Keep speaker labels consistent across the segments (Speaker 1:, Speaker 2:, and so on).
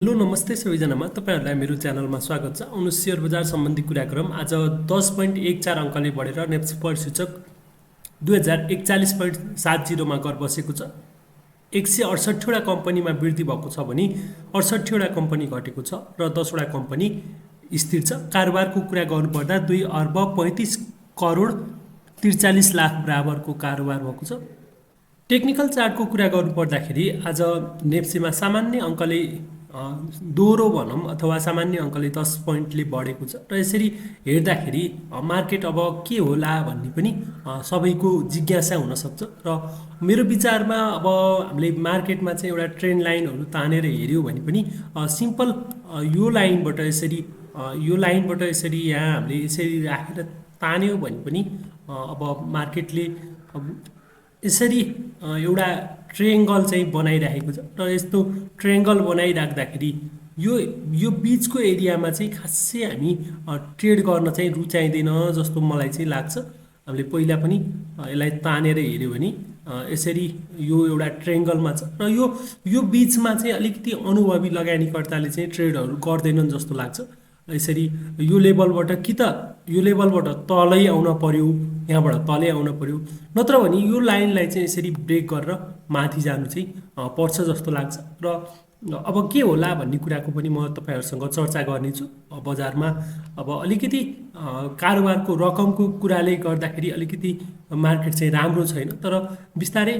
Speaker 1: Hello नमस्ते सबैजनामा तपाईहरुलाई मेरो च्यानलमा स्वागत छ। आउनु शेयर बजार सम्बन्धी कुराक्रम आज 10.14 अङ्कले बढेर नेप्सी पर सूचक 2041.70 मा गएर बसेको छ। 168 वटा कम्पनीमा वृद्धि भएको छ भने 68 वटा कम्पनी घटेको छ र 10 वटा कम्पनी स्थिर छ। कारोबारको कुरा गर्नुपर्दा 2 अर्ब 35 करोड 43 लाख बराबरको कारोबार भएको छ। टेक्निकल चार्टको कुरा गर्नुपर्दाखेरि आज नेप्सीमा सामान्य अङ्कले दोहोरो भनौँ अथवा सामान्य अङ्कले 10 पोइन्टले बढेको छ र यसरी हेर्दाखेरि मार्केट अब के होला भन्ने पनि सबैको जिज्ञासा हुनसक्छ र मेरो विचारमा अब हामीले मार्केटमा चाहिँ एउटा ट्रेन्ड लाइनहरू तानेर हेऱ्यौँ भने पनि सिम्पल यो लाइनबाट यसरी यहाँ हामीले यसरी राखेर तान्यौँ भने पनि अब मार्केटले यसरी एउटा ट्रायंगल चाहिँ बनाइराखेको छ र यस्तो ट्रायंगल बनाइराख्दाखेरि यो बीचको एरियामा चाहिँ खासै हामी ट्रेड गर्न चाहिँ रुचाइदैन जस्तो मलाई चाहिँ लाग्छ। हामीले पहिला पनि यसलाई तानेर हेर्यो भने यसरी यो एउटा ट्रायंगलमा छ र यो बीचमा चाहिँ अलिकति अनुभवी लगानीकर्ताले चाहिँ ट्रेडहरू गर्दैनन् जस्तो लाग्छ। यसरी यो लेभलबाट कि त यो लेभलबाट तलै आउन पर्यो, यहाँबाट तलै आउन पर्यो, नत्र भने यो लाइनलाई चाहिँ यसरी ब्रेक गरेर माथि जानु चाहिँ पर्छ जस्तो लाग्छ। र अब के होला भन्ने कुराको पनि म तपाईहरुसँग चर्चा गर्नेछु। बजारमा अब अलिकति कारोबारको रकमको कुराले गर्दाखेरि अलिकति मार्केट चाहिँ राम्रो छैन, तर बिस्तारै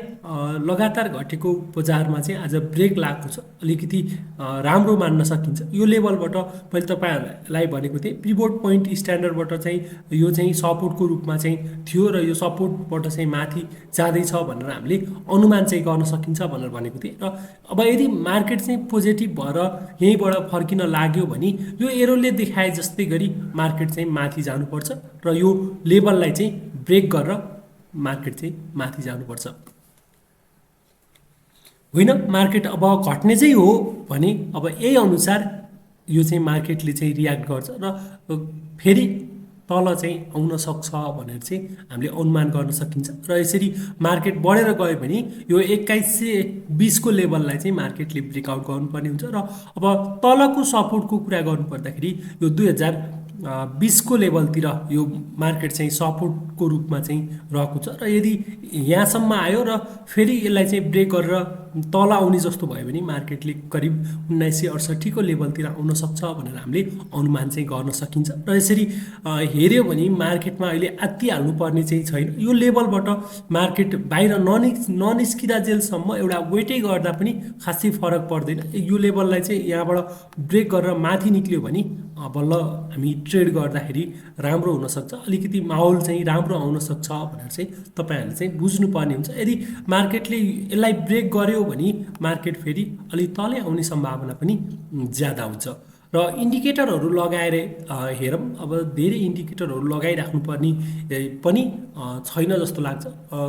Speaker 1: लगातार घटेको बजारमा चाहिँ आज ब्रेक लागेको छ, अलिकति राम्रो मान्न सकिन्छ। यो लेभलबाट मैले तपाईहरुलाई भनेको थिएँ पिभट पोइन्ट स्ट्यान्डर्डबाट चाहिँ यो चाहिँ सपोर्टको रूपमा चाहिँ थियो र यो सपोर्टबाट चाहिँ माथि जाँदैछ भनेर हामीले अनुमान चाहिँ गर्न सकिन्छ भनेर भनेको थिएँ। र अब यदि मार्केट चाहिँ पोजिटिभ भएर यहीँबाट फर्किन लाग्यो भने यो एरोले देखाए जस्तै गरी मार्केट चाहिँ माथि जानुपर्छ र यो लेभललाई चाहिँ ब्रेक गरेर मार्केट चाहिँ माथि जानुपर्छ। होइन मार्केट अब घट्ने चाहिँ हो भने अब यही अनुसार यो चाहिँ मार्केटले चाहिँ रियाक्ट गर्छ र फेरि तल चाहिँ आउन सक्छ भनेर चाहिँ हामीले अनुमान गर्न सकिन्छ। र यसरी मार्केट बढेर गयो भने यो 2120 को लेभललाई चाहिँ मार्केटले ब्रेकआउट गर्नुपर्ने हुन्छ र अब तलको सपोर्टको कुरा गर्नुपर्दाखेरि यो 2020 को लेभलतिर यो मार्केट चाहिँ सपोर्टको रूपमा चाहिँ रहेको छ र यदि यहाँसम्म आयो र फेरि यसलाई चाहिँ ब्रेक गरेर तल आउने जस्तो भयो भने मार्केटले करिब 1968 को लेभलतिर आउन सक्छ भनेर हामीले अनुमान चाहिँ गर्न सकिन्छ। र यसरी हेर्यो भने मार्केटमा अहिले आत्तिहाल्नु पर्ने चाहिँ छैन। यो लेभलबाट मार्केट बाहिर ननिस्किदा जेलसम्म एउटा वेटै गर्दा पनि खासै फरक पर्दैन। यो लेभललाई चाहिँ यहाँबाट ब्रेक गरेर माथि निक्ल्यो भने बल्ल हामी ट्रेड गर्दाखेरि राम्रो हुनसक्छ, अलिकति माहौल चाहिँ राम्रो आउन सक्छ भनेर चाहिँ तपाईहरुले चाहिँ बुझ्नुपर्ने हुन्छ। यदि मार्केटले यसलाई ब्रेक गर्यो भने मार्केट फेरि अलि तलै आउने सम्भावना पनि ज्यादा हुन्छ। र इन्डिकेटरहरू लगाएर हेरौँ, अब धेरै इन्डिकेटरहरू लगाइराख्नुपर्ने पनि छैन जस्तो लाग्छ।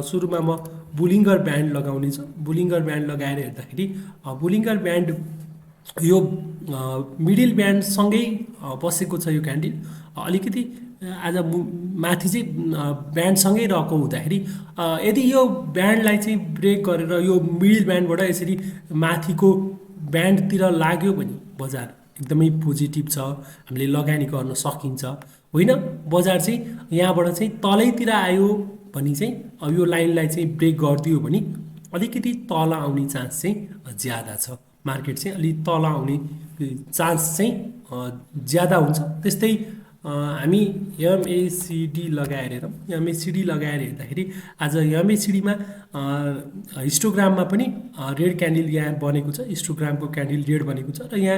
Speaker 1: सुरुमा म बुलिङ्गर ब्यान्ड लगाउने छु। बुलिङ्गर ब्यान्ड लगाएर हेर्दाखेरि बुलिङ्गर ब्यान्ड यो मिडल ब्यान्डसँगै बसेको छ। यो क्यान्डल अलिकति आज माथि चाहिँ ब्यान्डसँगै रहेको हुँदाखेरि यदि यो ब्यान्डलाई चाहिँ ब्रेक गरेर यो मिडल ब्यान्डबाट यसरी माथिको ब्यान्डतिर लाग्यो भने बजार एकदमै पोजिटिभ छ, हामीले लगानी गर्न सकिन्छ। होइन बजार चाहिँ यहाँबाट चाहिँ तलैतिर आयो भने चाहिँ अब यो लाइनलाई चाहिँ ब्रेक गरिदियो भने अलिकति तल आउने चान्स चाहिँ ज्यादा छ। मार्केट चाहिँ अलि तल आउने चान्स चाहिँ ज्यादा हुन्छ। त्यस्तै हामी एमएसिडी लगाएर हेरौँ। एमएसिडी लगाएर हेर्दाखेरि आज एमएसिडीमा हिस्टोग्राममा पनि रेड क्यान्डल यहाँ बनेको छ। हिस्टोग्रामको क्यान्डल रेड बनेको छ र यहाँ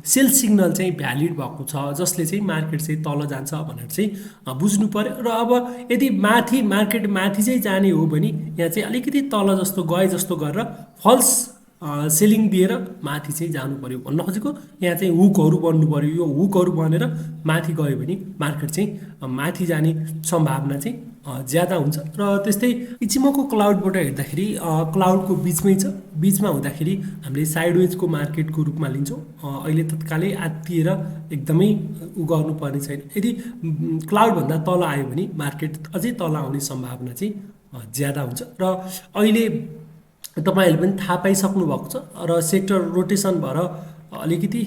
Speaker 1: सेल सिग्नल चाहिँ भ्यालिड भएको छ, जसले चाहिँ मार्केट चाहिँ तल जान्छ भनेर चाहिँ बुझ्नु पर्यो। र अब यदि मार्केट माथि चाहिँ जाने हो भने यहाँ चाहिँ अलिकति तल जस्तो गए जस्तो गरेर फल्स सेलिङ दिएर माथि चाहिँ जानु पर्यो भन्न खोजेको। यहाँ चाहिँ हुकहरू बन्नु पर्यो। यो हुकहरू बनेर माथि गयो भने मार्केट चाहिँ माथि जाने सम्भावना चाहिँ ज्यादा हुन्छ। र त्यस्तै इचिमोको क्लाउडबाट हेर्दाखेरि क्लाउडको बिचमै छ। बिचमा हुँदाखेरि हामीले साइडवेजको मार्केटको रूपमा लिन्छौँ। अहिले तत्कालै आत्तिएर एकदमै गर्नुपर्ने छैन। यदि क्लाउडभन्दा तल आयो भने मार्केट अझै तल आउने सम्भावना चाहिँ ज्यादा हुन्छ। र अहिले तपाईहरुले पनि थाहा पाइसक्नु भएको छ र सेक्टर रोटेसन भएर अलिकति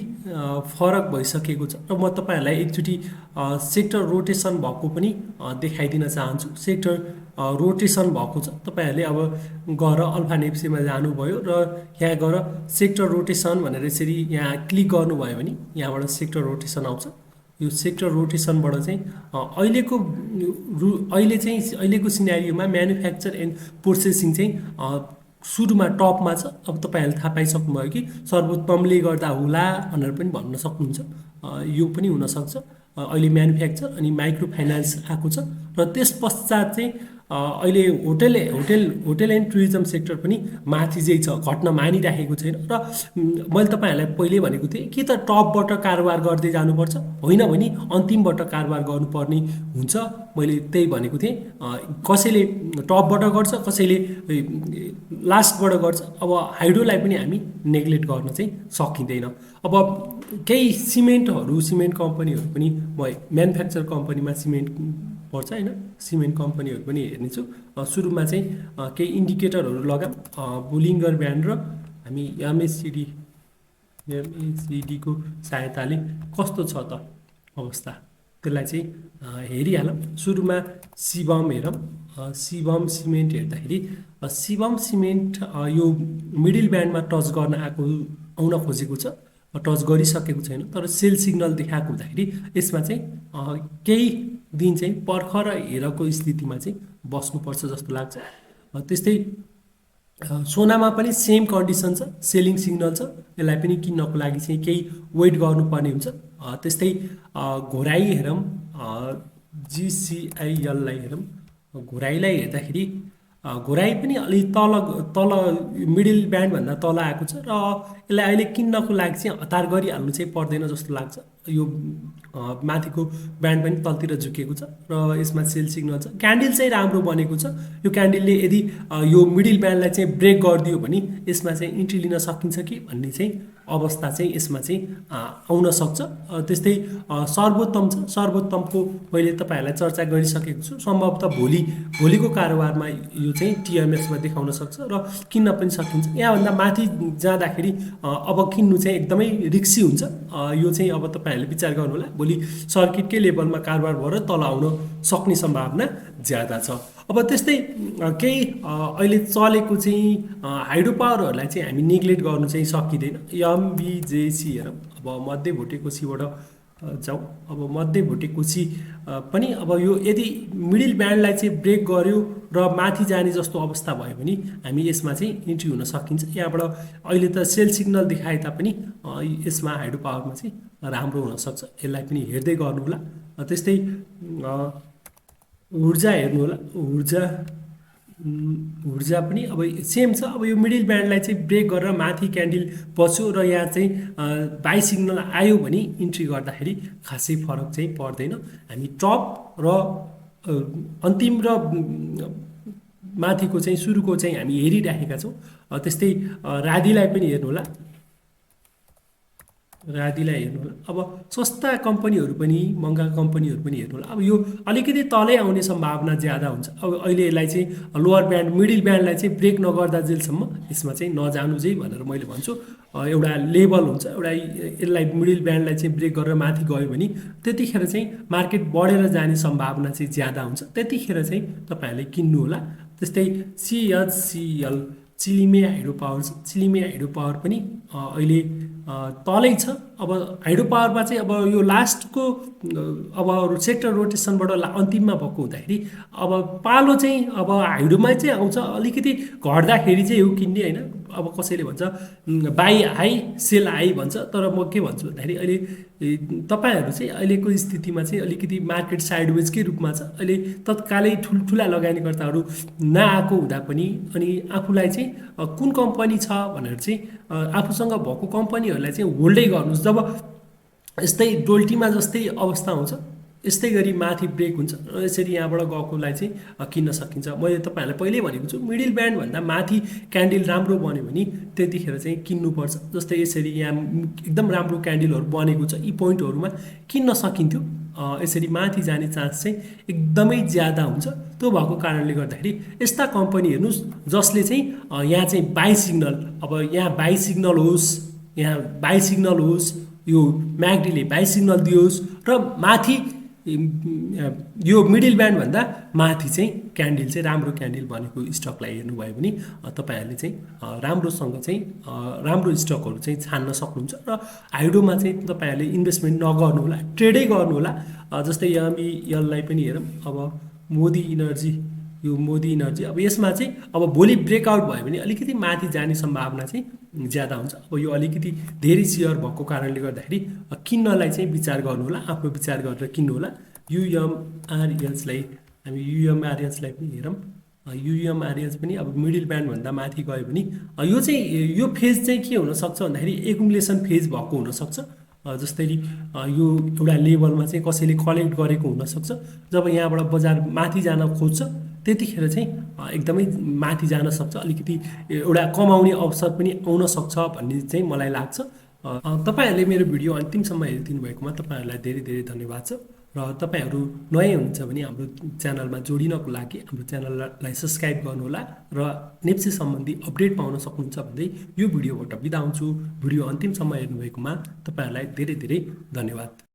Speaker 1: फरक भइसकेको छ र म तपाईँहरूलाई एकचोटि सेक्टर रोटेसन भएको पनि देखाइदिन चाहन्छु। सेक्टर रोटेसन भएको छ, तपाईँहरूले अब गएर अल्फा नेप्सीमा जानुभयो र यहाँ गएर सेक्टर रोटेसन भनेर यसरी यहाँ क्लिक गर्नुभयो भने यहाँबाट सेक्टर रोटेसन आउँछ। यो सेक्टर रोटेसनबाट चाहिँ अहिलेको सिनारियोमा म्यानुफ्याक्चर एन्ड प्रोसेसिङ चाहिँ सुरुमा टपमा छ। अब तपाईँहरूले थाहा पाइसक्नुभयो कि सर्वोत्तमले गर्दा होला भनेर पनि भन्न सक्नुहुन्छ। यो पनि हुनसक्छ। अहिले म्यानुफ्याक्चर अनि माइक्रो फाइनेन्स आएको छ र त्यस पश्चात चाहिँ अहिले होटेल एन्ड टुरिज्म सेक्टर पनि माथि चाहिँ छ, घट्न मानिराखेको छैन। र मैले तपाईँहरूलाई पहिले भनेको थिएँ कि त टपबाट कारोबार गर्दै जानुपर्छ, होइन भने अन्तिमबाट कारोबार गर्नुपर्ने हुन्छ। मैले त्यही भनेको थिएँ। कसैले टपबाट गर्छ, कसैले लास्टबाट गर्छ। अब हाइड्रोलाई पनि हामी नेग्लेक्ट गर्न चाहिँ सकिँदैन। अब केही सिमेन्ट कम्पनीहरू पनि म्यानुफ्याक्चर कम्पनीमा सिमेन्ट पर्छ होइन, सिमेन्ट कम्पनीहरू पनि हेर्नेछु। सुरुमा चाहिँ केही इन्डिकेटरहरू लगाऊँ। बोलिङ्गर ब्यान्ड र हामी एमएसिडीको सहायताले कस्तो छ त अवस्था, त्यसलाई चाहिँ हेरिहालौँ। सुरुमा शिवम हेरौँ। शिवम सिमेन्ट हेर्दाखेरि शिवम सिमेन्ट यो मिडल ब्यान्डमा टच गर्न आउन खोजेको छ, टच गरिसकेको छैन। तर सेल सिग्नल देखाएको हुँदाखेरि यसमा चाहिँ केही दिन चाहिँ पर्ख र हेरको स्थितिमा चाहिँ बस्नुपर्छ जस्तो लाग्छ। त्यस्तै सोनामा पनि सेम कन्डिसन छ, सेलिङ सिग्नल छ। यसलाई पनि किन्नको लागि चाहिँ केही वेट गर्नुपर्ने हुन्छ। त्यस्तै घोराई हेरौँ, जिसिआइएललाई हेरौँ। घोराईलाई हेर्दाखेरि घोराई पनि अलि तल मिडल ब्यान्डभन्दा तल आएको छ र यसलाई अहिले किन्नको लागि चाहिँ हतार गरिहाल्नु चाहिँ पर्दैन जस्तो लाग्छ। यो माथिको ब्यान्ड पनि तलतिर झुकेको छ र यसमा सेल सिग्नल छ। क्यान्डल चाहिँ राम्रो बनेको छ। यो क्यान्डलले यदि यो मिडल ब्यान्डलाई चाहिँ ब्रेक गरिदियो भने यसमा चाहिँ इन्ट्री लिन सकिन्छ कि भन्ने चाहिँ अवस्था चाहिँ यसमा चाहिँ आउन सक्छ। त्यस्तै सर्वोत्तम छ। सर्वोत्तमको मैले तपाईँहरूलाई चर्चा गरिसकेको छु। सम्भवतः भोलिको कारोबारमा यो चाहिँ टिएमएसमा देखाउन सक्छ र किन्न पनि सकिन्छ। यहाँभन्दा माथि जाँदाखेरि अब किन्नु चाहिँ एकदमै रिक्सी हुन्छ। यो चाहिँ अब तपाईँहरूले विचार गर्नुहोला। भोलि सर्किटकै लेभलमा कारोबार भएर तल आउन सक्ने सम्भावना ज्यादा छ। अब त्यस्तै केही अहिले चलेको चाहिँ हाइड्रो पावरहरूलाई चाहिँ हामी नेग्लेक्ट गर्नु चाहिँ सकिँदैन। एमबिजेसी हेरौँ। अब मध्य भोटेकोसीबाट जाउँ। अब मध्य भोटेकोसी पनि अब यो यदि मिडल ब्यान्डलाई चाहिँ ब्रेक गर्यो र माथि जाने जस्तो अवस्था भयो भने हामी यसमा चाहिँ इन्ट्री हुन सकिन्छ। यहाँबाट अहिले त सेल सिग्नल देखाए तापनि यसमा हाइड्रो पावरमा चाहिँ राम्रो हुनसक्छ। यसलाई पनि हेर्दै गर्नु होला। त्यस्तै ऊर्जा हेर्नु होला। ऊर्जा पनि अब सेम छ। अब यो मिडल ब्यान्डलाई चाहिँ ब्रेक गरेर माथि क्यान्डल बस्यो र यहाँ चाहिँ बाई सिग्नल आयो भने इन्ट्री गर्दाखेरि खासै फरक चाहिँ पर्दैन। हामी टप र अन्तिम र माथिको चाहिँ सुरुको चाहिँ हामी हेरिराखेका छौँ। त्यस्तै राधीलाई पनि हेर्नु होला। अब सस्ता कम्पनीहरू पनि महँगा कम्पनीहरू पनि हेर्नु होला। अब यो अलिकति तलै आउने सम्भावना ज्यादा हुन्छ। अब अहिले यसलाई चाहिँ लोवर ब्यान्ड मिडल ब्यान्डलाई चाहिँ ब्रेक नगर्दा जेलसम्म यसमा चाहिँ नजानु चाहिँ भनेर मैले भन्छु। एउटा लेभल हुन्छ, एउटा यसलाई मिडल ब्यान्डलाई चाहिँ ब्रेक गरेर माथि गयो भने त्यतिखेर चाहिँ मार्केट बढेर जाने सम्भावना चाहिँ ज्यादा हुन्छ। त्यतिखेर चाहिँ तपाईँहरूले किन्नु होला। त्यस्तै सिएचसिएल चिलिमे हाइड्रो पावर छ। चिलिमे हाइड्रो पावर पनि अहिले तलै छ। अब हाइड्रो पावरमा चाहिँ अब यो लास्टको अब सेक्टर रोटेसनबाट अन्तिममा भएको हुँदाखेरि अब पालो चाहिँ अब हाइड्रोमा चाहिँ आउँछ। अलिकति घट्दाखेरि चाहिँ हो किन्ने होइन। अब कसैले भन्छ बाई हाई सेल हाई भन्छ। तर म के भन्छु भन्दाखेरि अहिले तपाईँहरू चाहिँ अहिलेको स्थितिमा चाहिँ अलिकति मार्केट साइडवेजकै रूपमा छ। अहिले तत्कालै ठुल्ठुला लगानीकर्ताहरू नआएको हुँदा पनि अनि आफूलाई चाहिँ कुन कम्पनी छ भनेर चाहिँ आफूसँग भएको कम्पनीहरूलाई चाहिँ होल्डै गर्नुहोस्। जब यस्तै डोल्टीमा जस्तै अवस्था हुन्छ यस्तै गरी माथि ब्रेक हुन्छ र यसरी यहाँबाट गएकोलाई चाहिँ किन्न सकिन्छ। मैले तपाईँहरूलाई पहिल्यै भनेको छु मिडल ब्यान्डभन्दा माथि क्यान्डल राम्रो बन्यो भने त्यतिखेर चाहिँ किन्नुपर्छ। जस्तै यसरी यहाँ एकदम राम्रो क्यान्डलहरू बनेको छ, यी पोइन्टहरूमा किन्न सकिन्थ्यो। यसरी माथि जाने चान्स चाहिँ एकदमै ज्यादा हुन्छ। त्यो भएको कारणले गर्दाखेरि यस्ता कम्पनी हेर्नुहोस् जसले चाहिँ यहाँ चाहिँ बाई सिग्नल, अब यहाँ बाई सिग्नल होस्, यहाँ बाई सिग्नल होस्, यो म्याकडीले बाई सिग्नल दियोस् र माथि यो मिडल ब्यान्डभन्दा माथि चाहिँ क्यान्डल चाहिँ राम्रो क्यान्डल भनेको स्टकलाई हेर्नुभयो भने तपाईँहरूले चाहिँ राम्रोसँग चाहिँ राम्रो स्टकहरू चाहिँ छान्न सक्नुहुन्छ र हाइडोमा चाहिँ तपाईँहरूले इन्भेस्टमेन्ट नगर्नुहोला, ट्रेडै गर्नुहोला। जस्तै हामी यसलाई पनि हेरौँ, अब मोदी इनर्जी, यो मोदी इनर्जी अब यसमा चाहिँ अब भोलि ब्रेकआउट भयो भने अलिकति माथि जाने सम्भावना चाहिँ ज्यादा हुन्छ। अब यो अलिकति धेरै सेयर भएको कारणले गर्दाखेरि किन्नलाई चाहिँ विचार गर्नुहोला, आफ्नो विचार गरेर किन्नुहोला। युएमआरएल्सलाई हामी युएमआरएल्सलाई पनि हेरौँ, युएमआरएल्स पनि अब मिडल ब्यान्डभन्दा माथि गयो भने यो चाहिँ यो फेज चाहिँ के हुनसक्छ भन्दाखेरि एकुमुलेसन फेज भएको हुनसक्छ। जस्तै यो एउटा लेभलमा चाहिँ कसैले कलेक्ट गरेको हुनसक्छ, जब यहाँबाट बजार माथि जान खोज्छ त्यतिखेर चाहिँ एकदमै माथि जान सक्छ, अलिकति एउटा कमाउने अवसर पनि आउन सक्छ भन्ने चाहिँ मलाई लाग्छ। तपाईँहरूले मेरो भिडियो अन्तिमसम्म हेरिदिनु भएकोमा तपाईँहरूलाई धेरै धेरै धन्यवाद छ। र तपाईँहरू नयाँ हुनुहुन्छ भने हाम्रो च्यानलमा जोडिनको लागि हाम्रो च्यानललाई सब्सक्राइब गर्नुहोला र नेप्सी सम्बन्धी अपडेट पाउन सक्नुहुन्छ भन्दै यो भिडियोबाट बिदा हुन्छु। भिडियो अन्तिमसम्म हेर्नुभएकोमा तपाईँहरूलाई धेरै धेरै धन्यवाद।